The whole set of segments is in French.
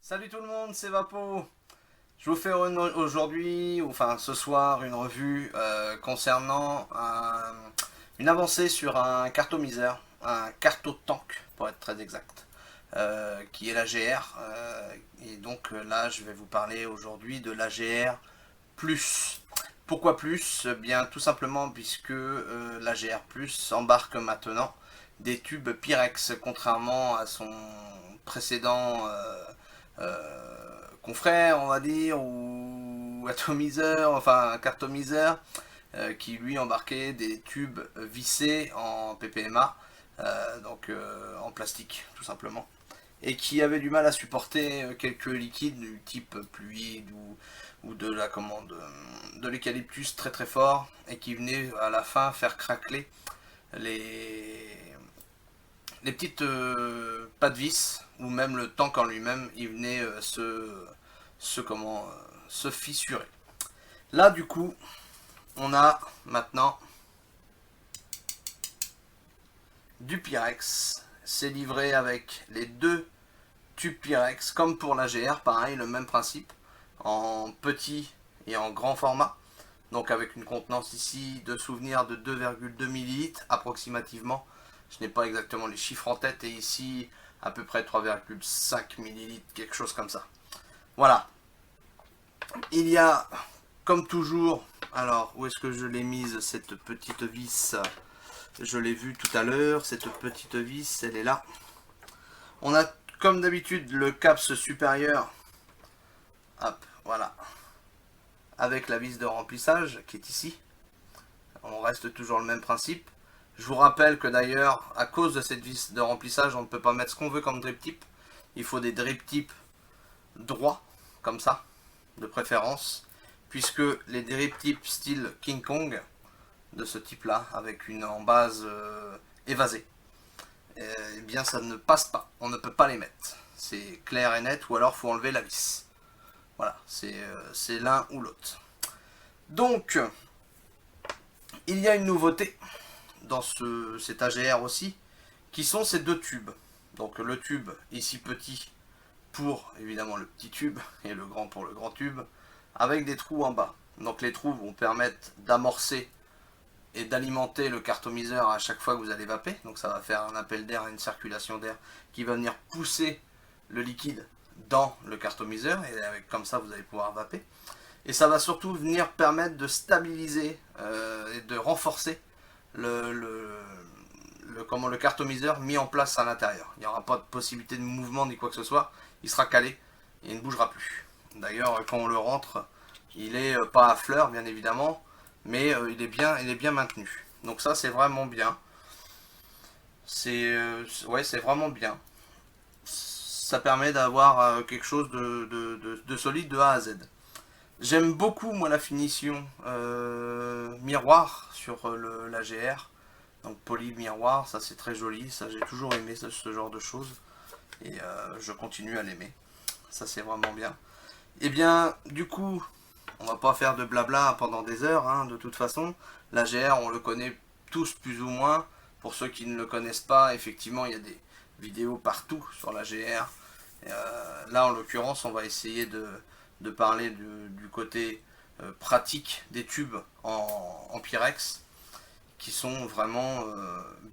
Salut tout le monde, c'est Vapo. Je vous fais aujourd'hui, enfin ce soir, une revue concernant une avancée sur un cartomiseur, un cartotank pour être très exact, qui est l'AGR. Et donc là, je vais vous parler aujourd'hui de l'AGR Plus. Pourquoi plus? Bien tout simplement puisque l'AGR Plus embarque maintenant des tubes Pyrex, contrairement à son précédent confrère, on va dire, ou atomiseur, enfin cartomiseur, qui lui embarquait des tubes vissés en PPMA, en plastique tout simplement, et qui avait du mal à supporter quelques liquides du type fluide ou de la commande de l'eucalyptus très très fort, et qui venait à la fin faire craquer les, les petites pas de vis, ou même le tank en lui-même, il venait se fissurer. Là du coup, on a maintenant du Pyrex. C'est livré avec les deux tubes Pyrex, comme pour la GR, pareil, le même principe, en petit et en grand format. Donc avec une contenance ici de souvenirs de 2,2 ml approximativement. Je n'ai pas exactement les chiffres en tête, et ici à peu près 3,5 ml, quelque chose comme ça. Voilà. Il y a, comme toujours, alors où est-ce que je l'ai mise cette petite vis? Je l'ai vue tout à l'heure, cette petite vis, elle est là. On a comme d'habitude le caps supérieur, hop, voilà, avec la vis de remplissage qui est ici. On reste toujours le même principe. Je vous rappelle que d'ailleurs, à cause de cette vis de remplissage, on ne peut pas mettre ce qu'on veut comme drip tip. Il faut des drip tips droits, comme ça, de préférence, puisque les drip tips style King Kong, de ce type là, avec une en base évasée, eh bien ça ne passe pas, on ne peut pas les mettre. C'est clair et net, ou alors faut enlever la vis. Voilà, c'est l'un ou l'autre. Donc, il y a une nouveauté dans cet AGR aussi, qui sont ces deux tubes. Donc le tube ici petit pour évidemment le petit tube, et le grand pour le grand tube, avec des trous en bas. Donc les trous vont permettre d'amorcer et d'alimenter le cartomiseur à chaque fois que vous allez vaper. Donc ça va faire un appel d'air, une circulation d'air qui va venir pousser le liquide dans le cartomiseur, et comme ça vous allez pouvoir vaper. Et ça va surtout venir permettre de stabiliser et de renforcer le cartomiseur mis en place à l'intérieur. Il n'y aura pas de possibilité de mouvement ni quoi que ce soit. Il sera calé et il ne bougera plus. D'ailleurs, quand on le rentre, il est pas à fleur, bien évidemment, mais il est bien maintenu. Donc ça, c'est vraiment bien. Ouais, c'est vraiment bien. Ça permet d'avoir quelque chose de solide de A à Z. J'aime beaucoup, moi, la finition miroir sur l'AGR. Donc poly miroir, ça c'est très joli, ça j'ai toujours aimé ce genre de choses, et je continue à l'aimer. Ça c'est vraiment bien. Et bien du coup, on va pas faire de blabla pendant des heures, hein, de toute façon. L'AGR, on le connaît tous plus ou moins. Pour ceux qui ne le connaissent pas, effectivement il y a des vidéos partout sur l'AGR. Là en l'occurrence, on va essayer de parler du côté pratique des tubes en Pyrex, qui sont vraiment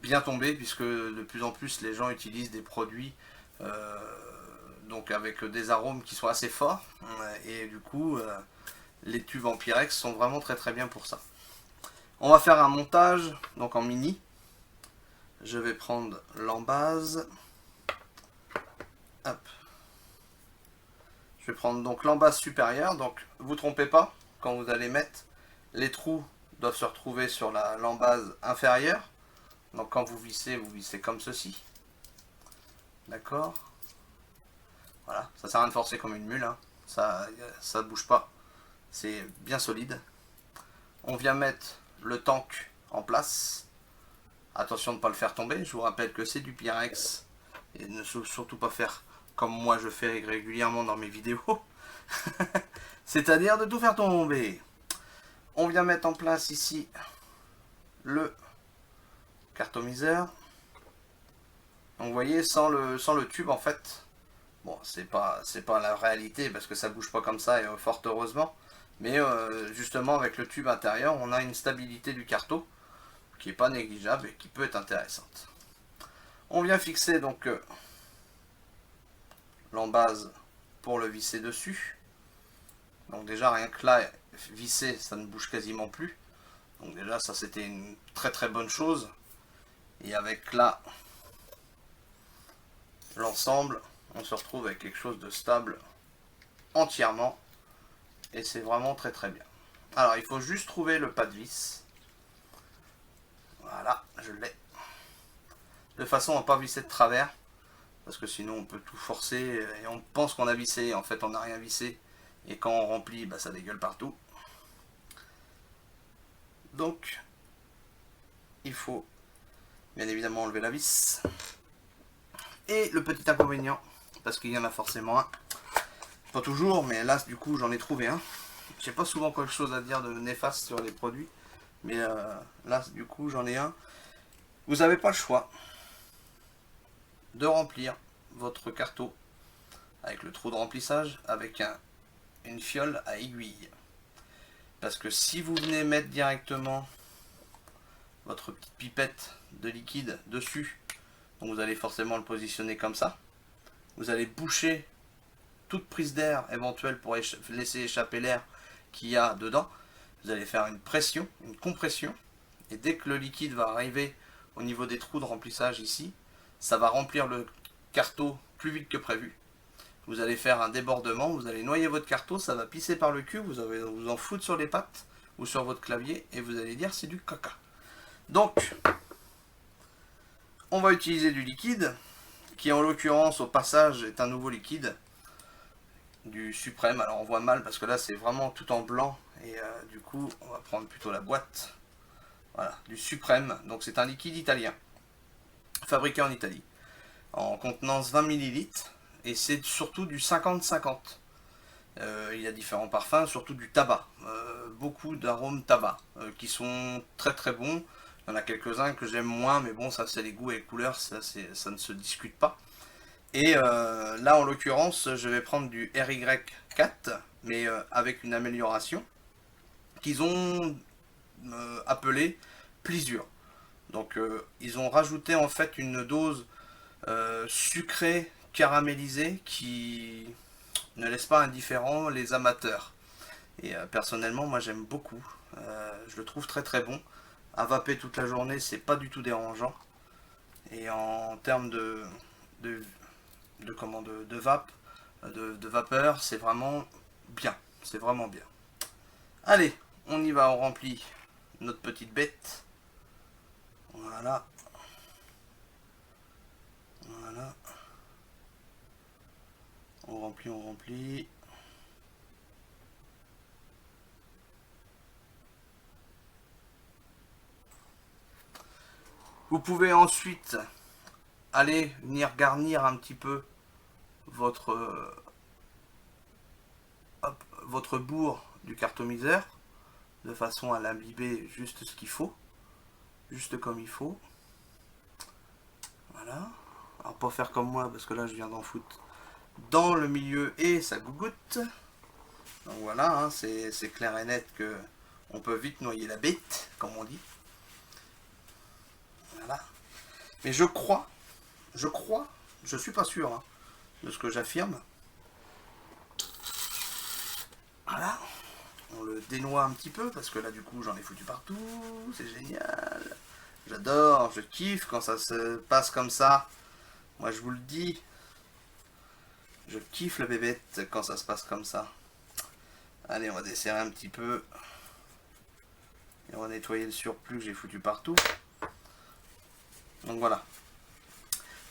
bien tombés, puisque de plus en plus les gens utilisent des produits donc avec des arômes qui sont assez forts, et du coup les tubes en Pyrex sont vraiment très très bien pour ça. On va faire un montage donc en mini. Je vais prendre l'embase. Hop. Je vais prendre donc l'embase supérieure. Donc vous trompez pas, quand vous allez mettre, les trous doivent se retrouver sur l'embase inférieure. Donc quand vous vissez comme ceci. D'accord. Voilà, ça sert à rien de forcer comme une mule, hein. Ça bouge pas. C'est bien solide. On vient mettre le tank en place. Attention de ne pas le faire tomber. Je vous rappelle que c'est du Pyrex. Et ne surtout pas faire comme moi je fais régulièrement dans mes vidéos. C'est-à-dire de tout faire tomber. On vient mettre en place ici le cartomiseur. Donc vous voyez, sans le tube en fait, Bon, c'est pas la réalité parce que ça bouge pas comme ça et fort heureusement. Mais justement avec le tube intérieur, on a une stabilité du carreau qui est pas négligeable et qui peut être intéressante. On vient fixer donc l'embase pour le visser dessus. Donc déjà rien que là, visser, ça ne bouge quasiment plus. Donc déjà ça c'était une très très bonne chose. Et avec là l'ensemble, on se retrouve avec quelque chose de stable entièrement. Et c'est vraiment très très bien. Alors il faut juste trouver le pas de vis. Voilà, je l'ai. De façon à ne pas visser de travers. Parce que sinon on peut tout forcer et on pense qu'on a vissé. En fait on n'a rien vissé. Et quand on remplit, bah, ça dégueule partout. Donc il faut bien évidemment enlever la vis. Et le petit inconvénient, parce qu'il y en a forcément un. Pas toujours, mais là du coup j'en ai trouvé un. J'ai pas souvent quelque chose à dire de néfaste sur les produits. Mais là du coup j'en ai un. Vous n'avez pas le choix de remplir votre carreau avec le trou de remplissage avec une fiole à aiguille. Parce que si vous venez mettre directement votre petite pipette de liquide dessus, donc vous allez forcément le positionner comme ça, vous allez boucher toute prise d'air éventuelle pour laisser échapper l'air qu'il y a dedans. Vous allez faire une pression, une compression, et dès que le liquide va arriver au niveau des trous de remplissage ici, ça va remplir le carreau plus vite que prévu. Vous allez faire un débordement, vous allez noyer votre carreau, ça va pisser par le cul, vous allez vous en foutre sur les pattes ou sur votre clavier et vous allez dire c'est du caca. Donc, on va utiliser du liquide qui en l'occurrence au passage est un nouveau liquide du Suprême. Alors on voit mal parce que là c'est vraiment tout en blanc et du coup on va prendre plutôt la boîte. Voilà, du Suprême. Donc c'est un liquide italien, fabriqué en Italie, en contenance 20 ml, et c'est surtout du 50-50. Il y a différents parfums, surtout du tabac, beaucoup d'arômes tabac, qui sont très très bons. Il y en a quelques-uns que j'aime moins, mais bon, ça c'est les goûts et les couleurs, ça ne se discute pas. Et là en l'occurrence, je vais prendre du RY4, mais avec une amélioration qu'ils ont appelé Plisure. Donc ils ont rajouté en fait une dose sucrée caramélisée qui ne laisse pas indifférent les amateurs. Et personnellement moi j'aime beaucoup. Je le trouve très très bon. À vaper toute la journée c'est pas du tout dérangeant. Et en termes de vape, de vapeur, c'est vraiment bien. C'est vraiment bien. Allez, on y va, on remplit notre petite bête. Voilà. Voilà. On remplit, on remplit. Vous pouvez ensuite aller venir garnir un petit peu votre bourre du cartomiseur de façon à l'imbiber juste ce qu'il faut, juste comme il faut. Voilà. Alors pas faire comme moi parce que là je viens d'en foutre dans le milieu et ça gougoute. Donc voilà, hein, c'est clair et net que on peut vite noyer la bête, comme on dit. Voilà. Mais je crois, je suis pas sûr hein, de ce que j'affirme. Voilà. On le dénoie un petit peu parce que là du coup j'en ai foutu partout. C'est génial. J'adore, je kiffe quand ça se passe comme ça. Moi je vous le dis. Je kiffe la bébête quand ça se passe comme ça. Allez, on va desserrer un petit peu. Et on va nettoyer le surplus que j'ai foutu partout. Donc voilà.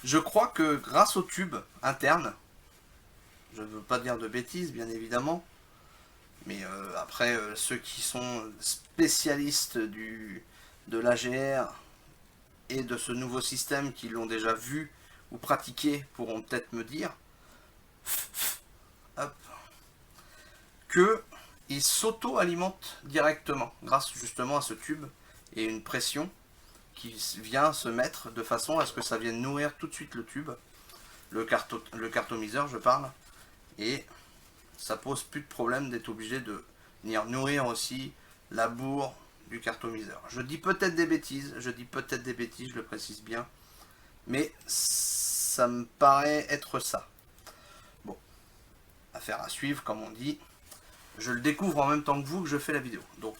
Je crois que grâce au tube interne, je ne veux pas dire de bêtises bien évidemment, mais après ceux qui sont spécialistes de l'AGR et de ce nouveau système qui l'ont déjà vu ou pratiqué pourront peut-être me dire hop, que il s'auto-alimente directement grâce justement à ce tube et une pression qui vient se mettre de façon à ce que ça vienne nourrir tout de suite le tube. le cartomiseur, je parle, et ça pose plus de problème d'être obligé de venir nourrir aussi la bourre du cartomiseur. Je dis peut-être des bêtises, je le précise bien, mais ça me paraît être ça. Bon, affaire à suivre, comme on dit. Je le découvre en même temps que vous que je fais la vidéo. Donc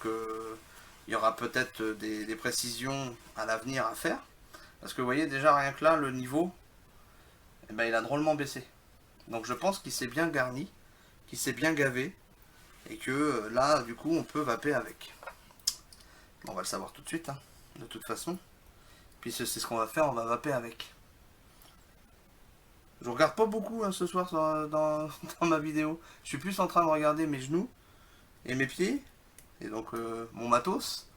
il y aura peut-être des précisions à l'avenir à faire. Parce que vous voyez déjà rien que là, le niveau, eh ben, il a drôlement baissé. Donc je pense qu'il s'est bien garni, qu'il s'est bien gavé. Et que là, du coup, on peut vaper avec. Bon, on va le savoir tout de suite, hein, de toute façon. Puis c'est ce qu'on va faire, on va vaper avec. Je regarde pas beaucoup hein, ce soir dans ma vidéo. Je suis plus en train de regarder mes genoux et mes pieds, et donc mon matos,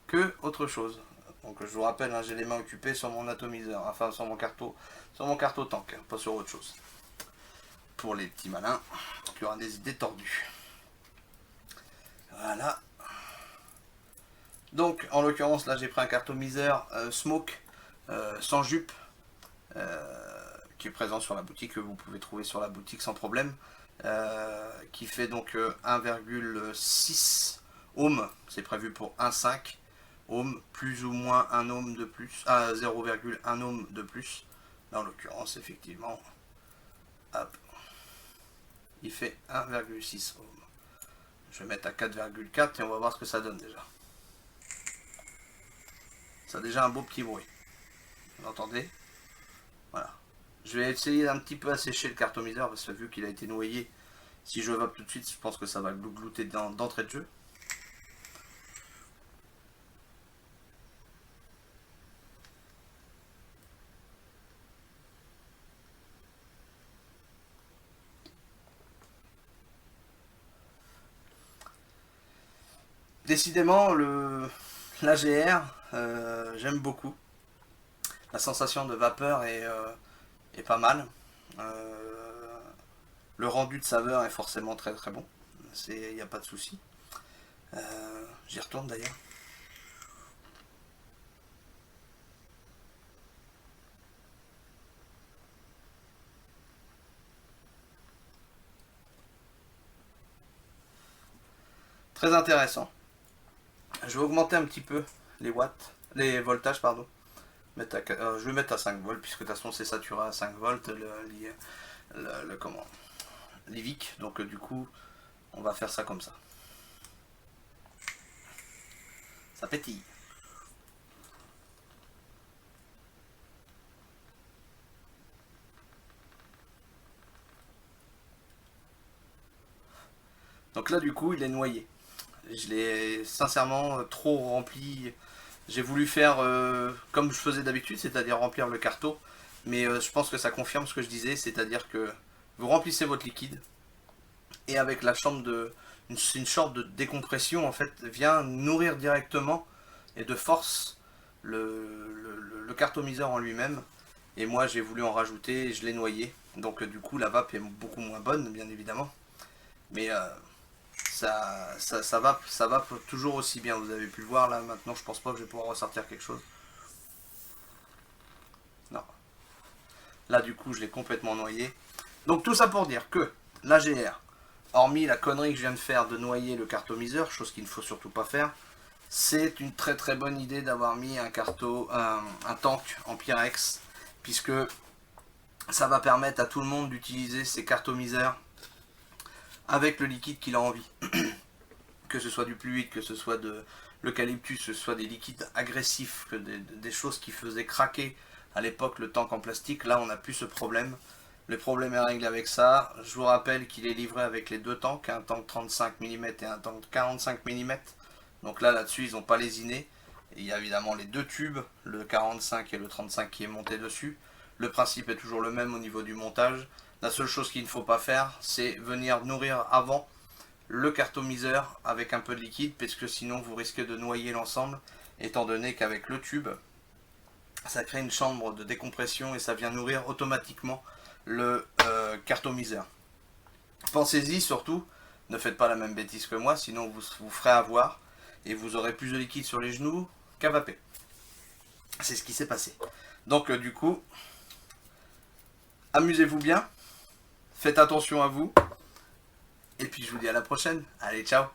que autre chose. Donc je vous rappelle, hein, j'ai les mains occupées sur mon atomiseur, enfin sur mon carto tank, hein, pas sur autre chose. Pour les petits malins qui auront des idées tordues. Voilà. Donc en l'occurrence là j'ai pris un cartomiseur Smoke sans jupe qui est présent sur la boutique, que vous pouvez trouver sur la boutique sans problème, qui fait donc 1,6 ohms, c'est prévu pour 1,5 ohms, plus ou moins 1 ohm de plus, 0,1 ohm de plus. Là en l'occurrence effectivement, hop, il fait 1,6 ohms. Je vais mettre à 4,4 et on va voir ce que ça donne déjà. Ça a déjà un beau petit bruit. Vous entendez? Voilà. Je vais essayer d'un petit peu assécher le cartomiseur parce que vu qu'il a été noyé, si je vape tout de suite, je pense que ça va glouter d'entrée de jeu. Décidément, l'AGR, j'aime beaucoup. La sensation de vapeur est pas mal. Le rendu de saveur est forcément très très bon. Il n'y a pas de souci. J'y retourne d'ailleurs. Très intéressant. Je vais augmenter un petit peu les voltages, pardon. Je vais mettre à 5 volts, puisque de toute façon c'est saturé à 5 volts, l'IVIC. Donc du coup, on va faire ça comme ça. Ça pétille. Donc là, du coup, il est noyé. Je l'ai sincèrement trop rempli. J'ai voulu faire comme je faisais d'habitude, c'est-à-dire remplir le carton. Mais je pense que ça confirme ce que je disais, c'est-à-dire que vous remplissez votre liquide et avec une chambre de décompression en fait vient nourrir directement et de force le cartomiseur en lui-même. Et moi j'ai voulu en rajouter et je l'ai noyé. Donc du coup la vape est beaucoup moins bonne bien évidemment. Mais ça va toujours aussi bien. Vous avez pu le voir là maintenant, je pense pas que je vais pouvoir ressortir quelque chose. Non. Là du coup je l'ai complètement noyé. Donc tout ça pour dire que l'AGR, hormis la connerie que je viens de faire de noyer le cartomiseur, chose qu'il ne faut surtout pas faire, c'est une très très bonne idée d'avoir mis un tank en Pyrex, puisque ça va permettre à tout le monde d'utiliser ces cartomiseurs avec le liquide qu'il a envie. Que ce soit du fluide, que ce soit de l'eucalyptus, que ce soit des liquides agressifs, des choses qui faisaient craquer à l'époque le tank en plastique. Là on n'a plus ce problème. Le problème est réglé avec ça. Je vous rappelle qu'il est livré avec les deux tanks, un tank 35 mm et un tank 45 mm. Donc là-dessus, ils n'ont pas lésiné. Et il y a évidemment les deux tubes, le 45 et le 35 qui est monté dessus. Le principe est toujours le même au niveau du montage. La seule chose qu'il ne faut pas faire, c'est venir nourrir avant le cartomiseur avec un peu de liquide, parce que sinon vous risquez de noyer l'ensemble, étant donné qu'avec le tube, ça crée une chambre de décompression et ça vient nourrir automatiquement le cartomiseur. Pensez-y surtout, ne faites pas la même bêtise que moi, sinon vous ferez avoir et vous aurez plus de liquide sur les genoux qu'à vaper. C'est ce qui s'est passé. Donc du coup, Amusez-vous bien. Faites attention à vous. Et puis je vous dis à la prochaine. Allez, ciao.